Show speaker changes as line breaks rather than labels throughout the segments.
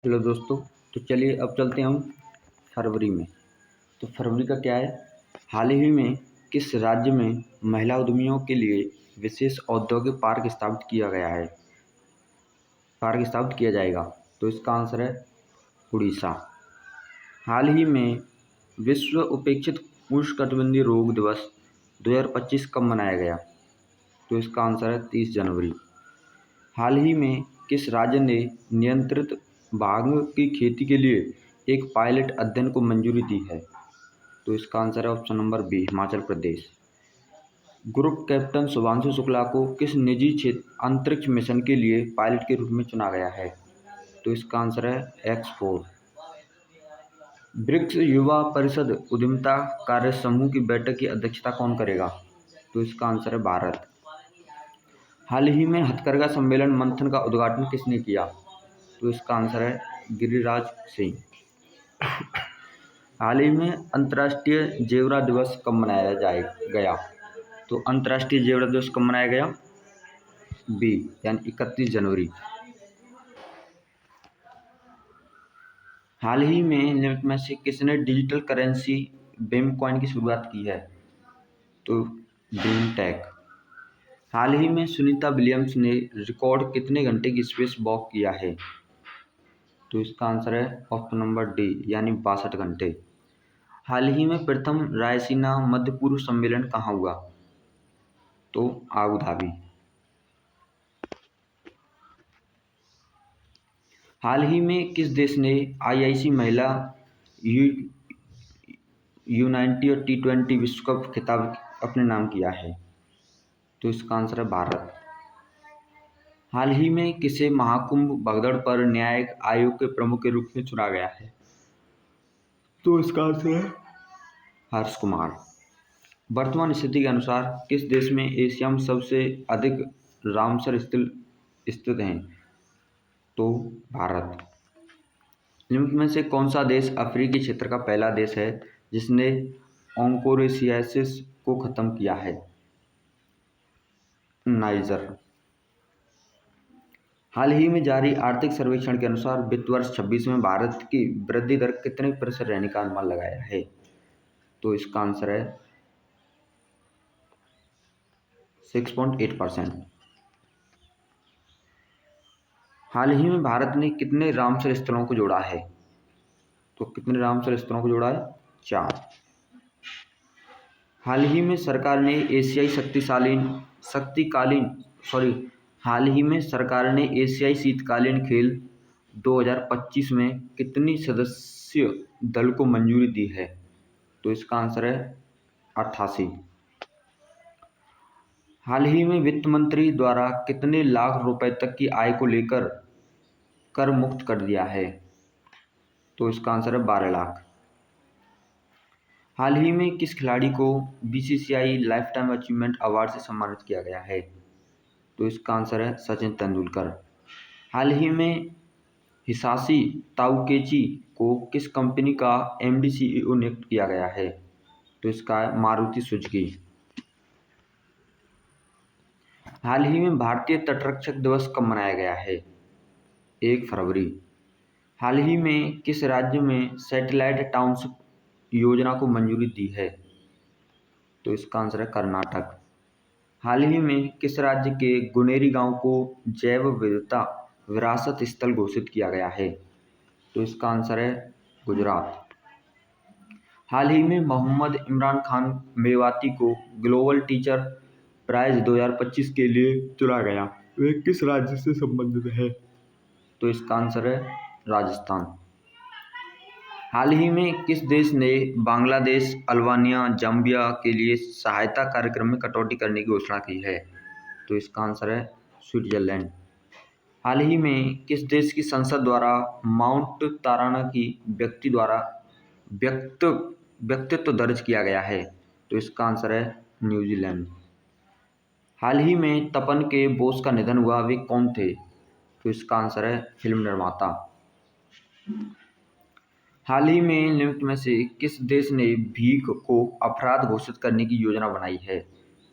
Hello दोस्तों। तो चलिए अब चलते हैं हम फरवरी में। तो फरवरी का क्या है? हाल ही में किस राज्य में महिला उद्यमियों के लिए विशेष औद्योगिक पार्क स्थापित किया जाएगा? तो इसका आंसर है उड़ीसा। हाल ही में विश्व उपेक्षित उष्णकटिबंधीय रोग दिवस 2025 कब मनाया गया? तो इसका आंसर है 30 जनवरी। हाल ही में किस राज्य ने नियंत्रित बाघ की खेती के लिए एक पायलट अध्ययन को मंजूरी दी है? तो इसका आंसर है option number B, Himachal Pradesh. Group captain Shubhanshu Shukla को किस निजी अंतरिक्ष मिशन के लिए पायलट के रूप में चुना गया है? तो इसका आंसर है X4। ब्रिक्स युवा परिषद उद्यमिता कार्य समूह की बैठक की अध्यक्षता कौन करेगा? तो इसका आंसर है भारत। हाल ही में हथकरघा सम्मेलन मंथन का उद्घाटन किसने किया? तो इसका आंसर है गिरिराज सिंह। हाल ही में अंतर्राष्ट्रीय जेवरा दिवस कब मनाया गया? तो अंतर्राष्ट्रीय जेवरा दिवस कब मनाया गया? बी, यानी 31 जनवरी। हाल ही में निम्न में से किसने डिजिटल करेंसी बेम कॉइन की शुरुआत की है? तो बीमटेक। हाल ही में सुनीता विलियम्स ने रिकॉर्ड कितने घंटे की स्पेस वॉक किया है? तो इसका आंसर है ऑप्शन नंबर डी, यानी 62 घंटे। हाल ही में प्रथम रायसीना मध्य पूर्व सम्मेलन कहाँ हुआ? तो आबू धाबी। हाल ही में किस देश ने आईआईसी महिला U90 और T20 विश्व कप खिताब अपने नाम किया है? तो इसका आंसर है भारत। हाल ही में किसे महाकुंभ भगदड़ पर न्यायिक आयोग के प्रमुख के रूप में चुना गया है? तो इसका आंसर है हर्ष कुमार। वर्तमान स्थिति के अनुसार किस देश में एशिया में सबसे अधिक रामसर स्थित हैं? तो भारत। निम्न में से कौन सा देश अफ्रीकी क्षेत्र का पहला देश है जिसने ऑन्कोरेसियासिस को खत्म किया है? नाइजर। हाल ही में जारी आर्थिक सर्वेक्षण के अनुसार वित्त वर्ष 26 में भारत की वृद्धि दर कितने प्रतिशत रहने का अनुमान लगाया है? तो इसका आंसर है 6.8%। हाल ही में भारत ने कितने रामसर स्थलों को जोड़ा है? तो कितने रामसर स्थलों को जोड़ा है? 4। हाल ही में सरकार ने एशियाई शीतकालीन खेल 2025 में कितनी सदस्य दल को मंजूरी दी है? तो इसका आंसर है 88। हाल ही में वित्त मंत्री द्वारा कितने लाख रुपए तक की आय को लेकर कर मुक्त कर दिया है? तो इसका आंसर है 12 लाख। हाल ही में किस खिलाड़ी को BCCI life time achievement award से सम्मानित किया गया है? तो इसका आंसर है सचिन तेंदुलकर। हाल ही में हिसाशी ताउकेची को किस कंपनी का एमडी सीईओ नियुक्त किया गया है? तो इसका है मारुति सुजुकी। हाल ही में भारतीय तटरक्षक दिवस कब मनाया गया है? 1 फरवरी। हाल ही में किस राज्य में सैटेलाइट टाउनशिप योजना को मंजूरी दी है? तो इसका आंसर है कर्नाटक। हाल ही में किस राज्य के गुनेरी गांव को जैव विविधता विरासत स्थल घोषित किया गया है? तो इसका आंसर है गुजरात। हाल ही में मोहम्मद इमरान खान मेवाती को ग्लोबल टीचर प्राइज 2025 के लिए चुना गया। वे किस राज्य से संबंधित है? तो इसका आंसर है राजस्थान। हाल ही में किस देश ने बांग्लादेश, अल्बानिया, जाम्बिया के लिए सहायता कार्यक्रम में कटौती करने की घोषणा की है? तो इसका आंसर है स्विट्जरलैंड। हाल ही में किस देश की संसद द्वारा माउंट ताराना की व्यक्तित्व दर्ज किया गया है? तो इसका आंसर है न्यूजीलैंड। हाल ही में तपन के बोस का निधन हुआ, वे कौन थे? तो इसका आंसर है फिल्म निर्माता। हाल ही में निम्न में से किस देश ने भीख को अपराध घोषित करने की योजना बनाई है?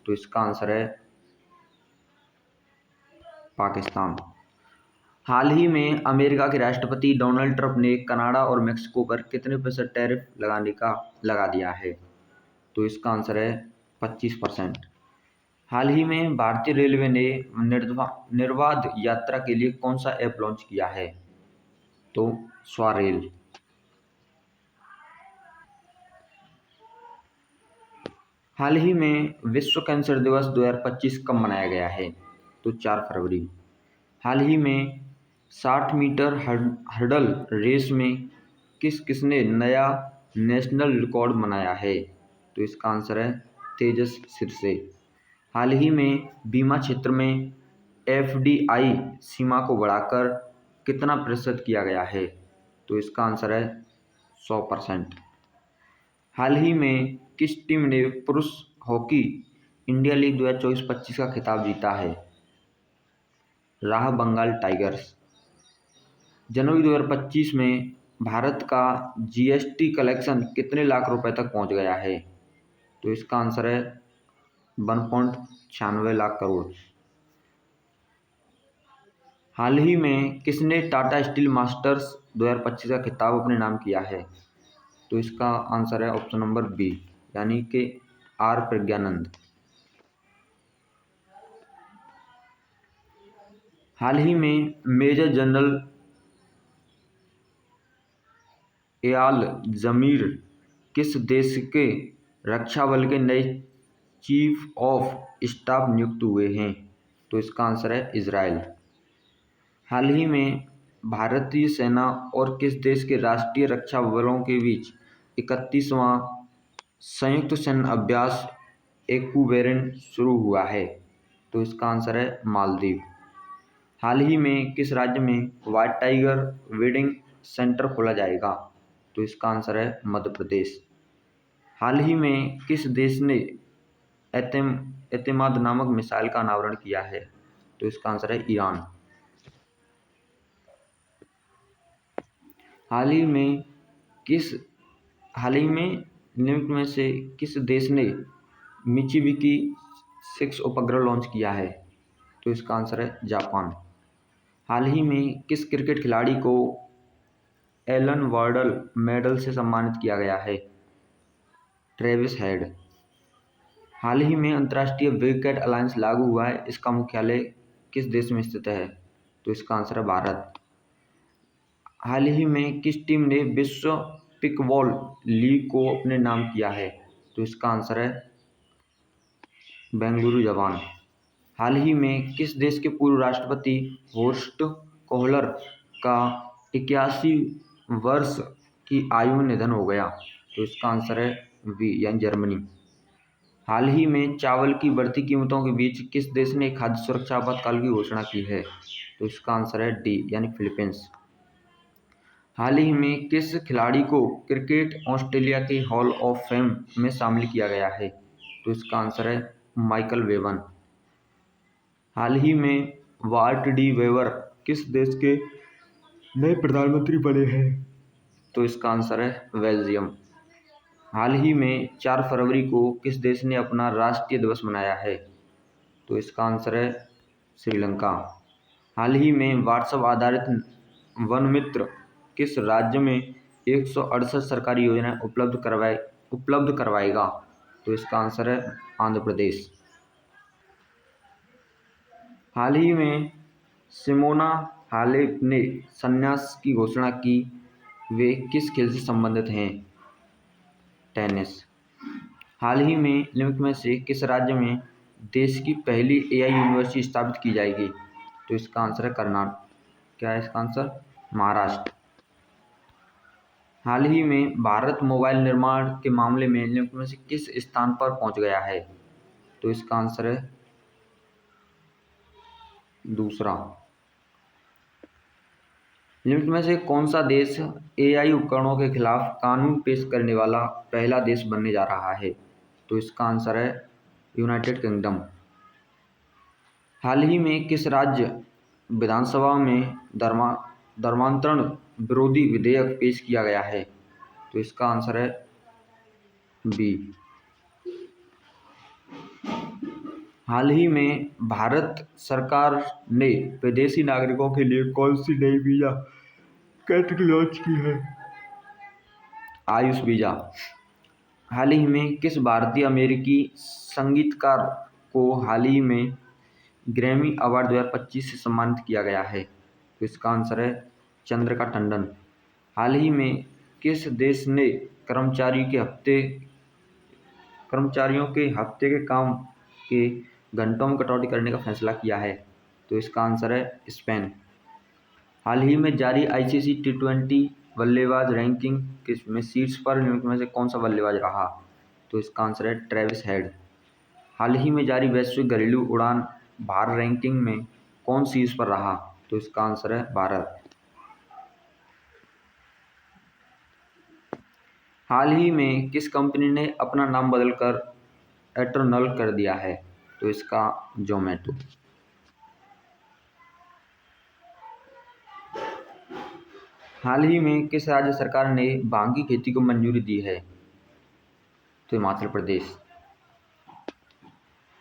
तो इसका आंसर है पाकिस्तान। हाल ही में अमेरिका के राष्ट्रपति डोनाल्ड ट्रंप ने कनाडा और मेक्सिको पर कितने प्रतिशत टैरिफ लगा दिया है? तो इसका आंसर है 25%। हाल ही में भारतीय रेलवे ने निर्बाध यात्रा के लिए कौन सा ऐप लॉन्च किया है? तो स्वारेल। हाल ही में विश्व कैंसर दिवस 2025 कब मनाया गया है? तो 4 फरवरी। हाल ही में 60 मीटर हर्डल रेस में किसने नया नेशनल रिकॉर्ड बनाया है? तो इसका आंसर है तेजस सिरसे। हाल ही में बीमा क्षेत्र में एफडीआई सीमा को बढ़ाकर कितना प्रतिशत किया गया है? तो इसका आंसर है 100%। हाल ही में किस टीम ने पुरुष हॉकी इंडिया लीग 2024-25 का खिताब जीता है? राह बंगाल टाइगर्स। जनवरी 2025 में भारत का जीएसटी कलेक्शन कितने लाख रुपए तक पहुंच गया है? तो इसका आंसर है 1.96 लाख करोड़। हाल ही में किसने टाटा स्टील मास्टर्स 2025 का खिताब अपने नाम किया है? तो इसका आंसर है ऑप्शन नंबर बी, यानी कि आर प्रज्ञानंद। हाल ही में मेजर जनरल एयाल जमीर किस देश के रक्षा बल के नए चीफ ऑफ स्टाफ नियुक्त हुए हैं? तो इसका आंसर है इजराइल। हाल ही में भारतीय सेना और किस देश के राष्ट्रीय रक्षा बलों के बीच 31वां संयुक्त सैन्य अभ्यास एक्वेरिन शुरू हुआ है? तो इसका आंसर है मालदीव। हाल ही में किस राज्य में व्हाइट टाइगर वेडिंग सेंटर खोला जाएगा? तो इसका आंसर है मध्य प्रदेश। हाल ही में किस देश ने एतेमाद नामक मिसाइल का अनावरण किया है? तो इसका आंसर है ईरान। हाल ही में निम्नलिखित में से किस देश ने मित्सुबिशी 6 उपग्रह लॉन्च किया है? तो इसका आंसर है जापान। हाल ही में किस क्रिकेट खिलाड़ी को एलन वार्डल मेडल से सम्मानित किया गया है? Travis head. हाल ही में अंतर्राष्ट्रीय विकेट अलायंस लागू हुआ है, इसका मुख्यालय किस देश में स्थित है? तो इसका आंसर है भारत। हाल ही में किस टीम ने विश्व पिकबॉल लीग को अपने नाम किया है? तो इसका आंसर है बेंगलुरु जवान। हाल ही में किस देश के पूर्व राष्ट्रपति होर्स्ट कोहलर का 81 वर्ष की आयु में निधन हो गया? तो इसका आंसर है बी, यानी जर्मनी। हाल ही में चावल की बढ़ती कीमतों के बीच किस देश ने खाद्य सुरक्षा आपातकाल की घोषणा की है? तो इसका आंसर है डी, यानी फिलीपींस। हाल ही में किस खिलाड़ी को क्रिकेट ऑस्ट्रेलिया के हॉल ऑफ फेम में शामिल किया गया है? तो इसका आंसर है माइकल वेवन। हाल ही में वार्ट डी वेवर किस देश के नए प्रधानमंत्री बने हैं? तो इसका आंसर है बेल्जियम। हाल ही में 4 फरवरी को किस देश ने अपना राष्ट्रीय दिवस मनाया है? तो इसका आंसर है श्रीलंका। हाल ही में व्हाट्सएप आधारित वन मित्र किस राज्य में 168 सरकारी योजनाएं उपलब्ध करवाएगा? तो इसका आंसर है आंध्र प्रदेश। हाल ही में सिमोना हालेप ने संन्यास की घोषणा की, वे किस खेल से संबंधित हैं? टेनिस। हाल ही में निम्नलिखित में से किस राज्य में देश की पहली एआई यूनिवर्सिटी स्थापित की जाएगी? तो इसका आंसर है कर्नाटक। क्या है इसका आंसर? महाराष्ट्र। हाल ही में भारत मोबाइल निर्माण के मामले में निम्नलिखित में से किस स्थान पर पहुंच गया है? तो इसका आंसर है दूसरा। निम्नलिखित में से कौन सा देश एआई उपकरणों के खिलाफ कानून पेश करने वाला पहला देश बनने जा रहा है? तो इसका आंसर है यूनाइटेड किंगडम। हाल ही में किस राज्य विधानसभा में धर्मांतरण विरोधी विधेयक पेश किया गया है? तो इसका आंसर है बी। हाल ही में भारत सरकार ने विदेशी नागरिकों के लिए कौन सी नई वीज़ा कैटेगरी लॉन्च की है? आयुष वीज़ा। हाल ही में किस भारतीय अमेरिकी संगीतकार को हाल ही में ग्रैमी अवार्ड 2025 से सम्मानित किया गया है? तो इसका आंसर है चंद्रिका टंडन। हाल ही में किस देश ने कर्मचारियों के हफ्ते के काम के घंटों में कटौती करने का फैसला किया है? तो इसका आंसर है स्पेन। हाल ही में जारी आईसीसी टी20 बल्लेबाज रैंकिंग में शीर्ष पर निम्नलिखित में से कौन सा बल्लेबाज रहा? तो इसका आंसर है ट्रेविस हेड। हाल ही में जारी वैश्विक घरेलू उड़ान भार रैंकिंग में कौन शीर्ष पर रहा? तो इसका आंसर है भारत। हाल ही में किस कंपनी ने अपना नाम बदलकर एटर्नल कर दिया है? तो इसका जोमेटो। हाल ही में किस राज्य सरकार ने भांग की खेती को मंजूरी दी है? तो हिमाचल प्रदेश।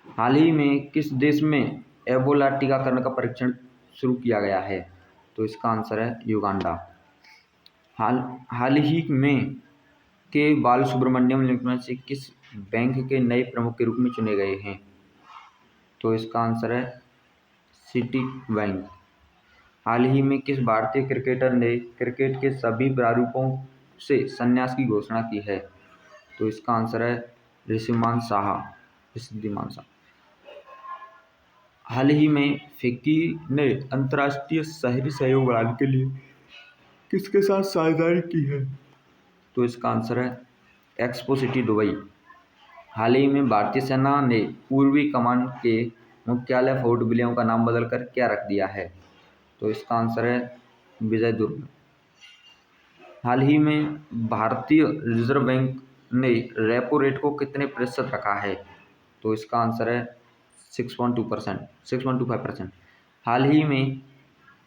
हाल ही में किस देश में एबोला टीकाकरण का परीक्षण शुरू किया गया है? तो इसका आंसर है युगांडा। हाल ही में के बालसुब्रमण्यम निम्नलिखित में से किस बैंक के नए प्रमुख के रूप में चुने गए हैं? तो इसका आंसर है सिटी बैंक। हाल ही में किस भारतीय क्रिकेटर ने क्रिकेट के सभी प्रारूपों से संन्यास की घोषणा की है? तो इसका आंसर है ऋद्धिमान साहा। हाल ही में फिक्की ने अंतर्राष्ट्रीय शहरी सहयोग बढ़ाने के लिए किसके साथ साझेदारी की है? तो इसका आंसर है एक्सपो सिटी दुबई। हाल ही में भारतीय सेना ने पूर्वी कमान के मुख्यालय फोर्ट विलियम का नाम बदलकर क्या रख दिया है? तो इसका आंसर है विजय दुर्ग। हाल ही में भारतीय रिजर्व बैंक ने रेपो रेट को कितने प्रतिशत रखा है? तो इसका आंसर है 6.25%। हाल ही में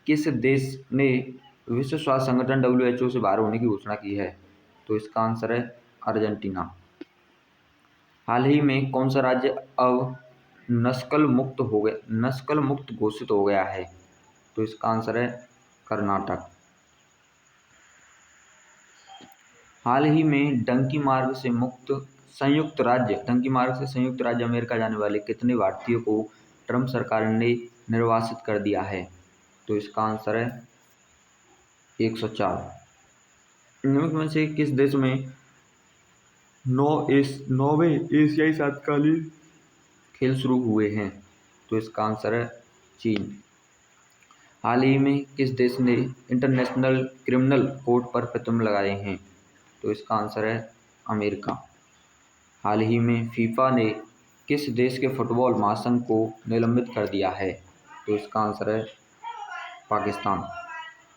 किस देश ने विश्व स्वास्थ्य संगठन WHO से बाहर होने की घोषणा की है? तो इसका आंसर है अर्जेंटीना। हाल ही में कौन सा राज्य अब नस्ल मुक्त घोषित हो गया है? तो इसका आंसर है कर्नाटक। हाल ही में डंकी मार्ग से संयुक्त राज्य अमेरिका जाने वाले कितने भारतीयों को ट्रंप सरकार ने निर्वासित कर दिया है? तो इसका आंसर है 104। निम्नलिखित में से किस देश में 9वें एशियाई शीतकालीन खेल शुरू हुए हैं? तो इसका आंसर है चीन। हाल ही में किस देश ने इंटरनेशनल क्रिमिनल कोर्ट पर प्रतिबंध लगाए हैं? तो इसका आंसर है अमेरिका। हाल ही में फीफा ने किस देश के फुटबॉल महासंघ को निलंबित कर दिया है? तो इसका आंसर है पाकिस्तान।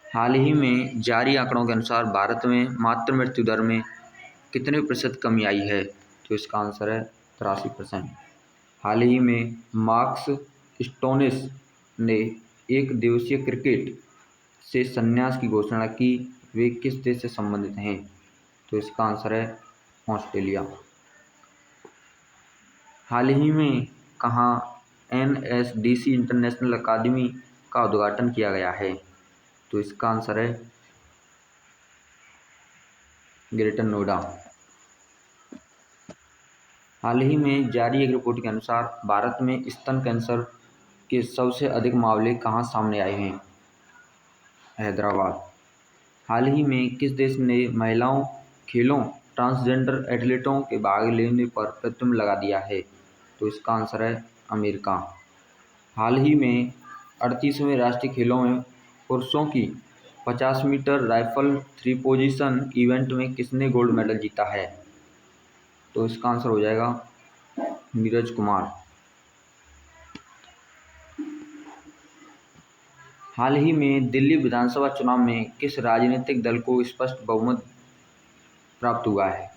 हाल ही में जारी आंकड़ों के अनुसार भारत में मातृ मृत्यु दर में कितने प्रतिशत कमी आई है? तो इसका आंसर है 83%। हाल ही में मार्कस स्टोनिस ने एक दिवसीय क्रिकेट से संन्यास की घोषणा की। वे किस देश से संबंधित हैं? तो इसका आंसर है ऑस्ट्रेलिया। हाल ही में कहाँ NSDC इंटरनेशनल अकादमी का उद्घाटन किया गया है? तो इसका आंसर है ग्रेटर नोएडा। हाल ही में जारी एक रिपोर्ट के अनुसार भारत में स्तन कैंसर के सबसे अधिक मामले कहाँ सामने आए हैं? हैदराबाद। हाल ही में किस देश ने महिलाओं खेलों ट्रांसजेंडर एथलीटों के भाग लेने पर प्रतिबंध लगा दिया है? तो इसका आंसर है अमेरिका। हाल ही में 38वें राष्ट्रीय खेलों में पुरुषों की 50 मीटर राइफल 3 पोजीशन इवेंट में किसने गोल्ड मेडल जीता है? तो इसका आंसर हो जाएगा नीरज कुमार। हाल ही में दिल्ली विधानसभा चुनाव में किस राजनीतिक दल को स्पष्ट बहुमत प्राप्त हुआ है?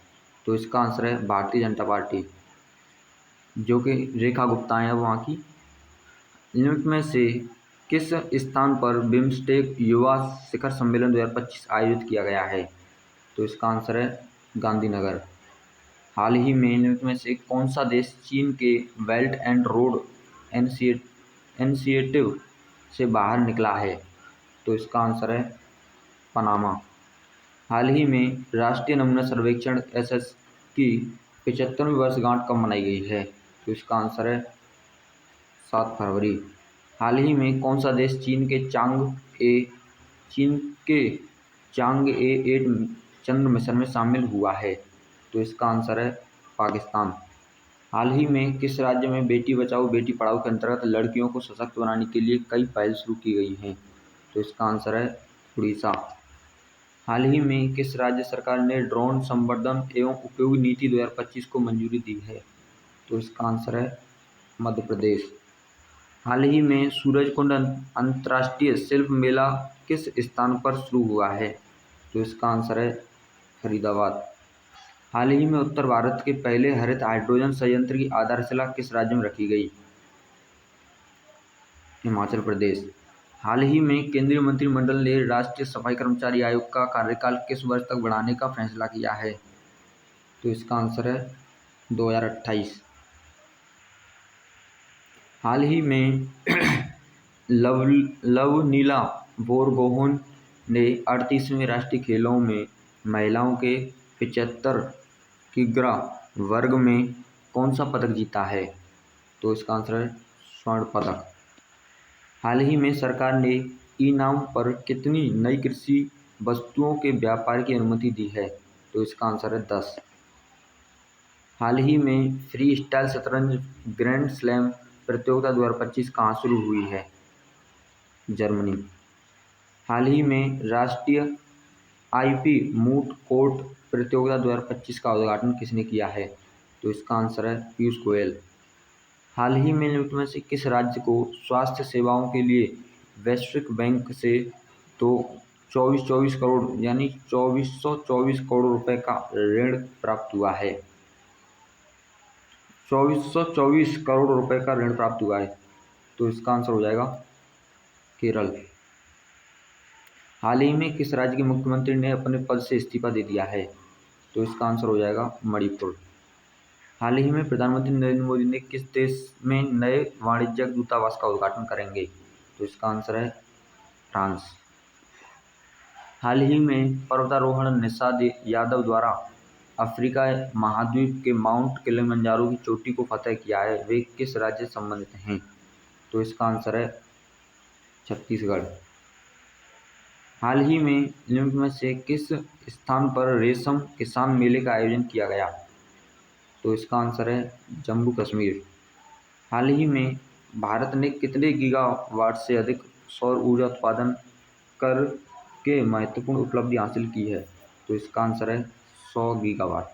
तो इसका आंसर है भारतीय जनता पार्टी, जो कि रेखा गुप्ता हैं वहाँ की। निम्नलिखित में से किस स्थान पर बिम्स्टेक युवा शिखर सम्मेलन 2025 आयोजित किया गया है? तो इसका आंसर है गांधीनगर। हाल ही में निम्नलिखित में से कौन सा देश चीन के बेल्ट एंड रोड इनिशिएटिव से बाहर निकला है? तो इसका आंसर है पनामा। हाल ही में राष्ट्रीय नमूना सर्वेक्षण एसएस की 75वीं वर्षगांठ कब मनाई गई है? तो इसका आंसर है 7 फरवरी। हाल ही में कौन सा देश चीन के चांग-ए 8 चंद्र मिशन में शामिल हुआ है? तो इसका आंसर है पाकिस्तान। हाल ही में किस राज्य में बेटी बचाओ बेटी पढ़ाओ के अंतर्गत लड़कियों को सशक्त बनाने के लिए कई पहल शुरू की गई हैं? तो इसका आंसर है उड़ीसा। हाल ही में किस राज्य सरकार ने ड्रोन संवर्धन एवं उपयोग नीति 2025 को मंजूरी दी है? तो इसका आंसर है मध्य प्रदेश। हाल ही में सूरजकुंड अंतर्राष्ट्रीय शिल्प मेला किस स्थान पर शुरू हुआ है? तो इसका आंसर है फरीदाबाद। हाल ही में उत्तर भारत के पहले हरित हाइड्रोजन संयंत्र की आधारशिला किस राज्य में रखी गई? हिमाचल प्रदेश। हाल ही में केंद्रीय मंत्रिमंडल ने राष्ट्रीय सफाई कर्मचारी आयोग का कार्यकाल किस वर्ष तक बढ़ाने का फैसला किया है? तो इसका आंसर है 2028। हाल ही में लवनीला बोरगोहेन ने 38वें राष्ट्रीय खेलों में महिलाओं के 75 किग्रा वर्ग में कौन सा पदक जीता है? तो इसका आंसर है स्वर्ण पदक। हाल ही में सरकार ने ई नाम पर कितनी नई कृषि वस्तुओं के व्यापार की अनुमति दी है? तो इसका आंसर है 10। हाल ही में फ्री स्टाइल शतरंज ग्रैंड स्लैम प्रतियोगिता 2025 कहाँ शुरू हुई है? जर्मनी। हाल ही में राष्ट्रीय आईपी मूट कोर्ट प्रतियोगिता 2025 का उद्घाटन किसने किया है? तो इसका आंसर है पीयूष गोयल। हाल ही में निम्न में से किस राज्य को स्वास्थ्य सेवाओं के लिए वैश्विक बैंक से तो 2424 करोड़ यानी 2424 करोड़ रुपए का ऋण प्राप्त हुआ है? 2424 करोड़ रुपए का ऋण प्राप्त हुआ है। तो इसका आंसर हो जाएगा केरल। हाल ही में किस राज्य के मुख्यमंत्री ने अपने पद से इस्तीफा दे दिया है? तो इसका आंसर हो जाएगा मणिपुर। हाल ही में प्रधानमंत्री नरेंद्र मोदी ने किस देश में नए वाणिज्यिक दूतावास का उद्घाटन करेंगे? तो इसका आंसर है फ्रांस। हाल ही में पर्वतारोहण निषाद यादव द्वारा अफ्रीका महाद्वीप के माउंट किलिमंजारो की चोटी को फतह किया है, वे किस राज्य से संबंधित हैं? तो इसका आंसर है छत्तीसगढ़। हाल ही में निम्न में से किस स्थान पर रेशम किसान मेले का आयोजन किया गया? तो इसका आंसर है जम्मू कश्मीर। हाल ही में भारत ने कितने गीगावाट से अधिक सौर ऊर्जा उत्पादन कर के महत्वपूर्ण उपलब्धि हासिल की है? तो इसका आंसर है 100 गीगावाट।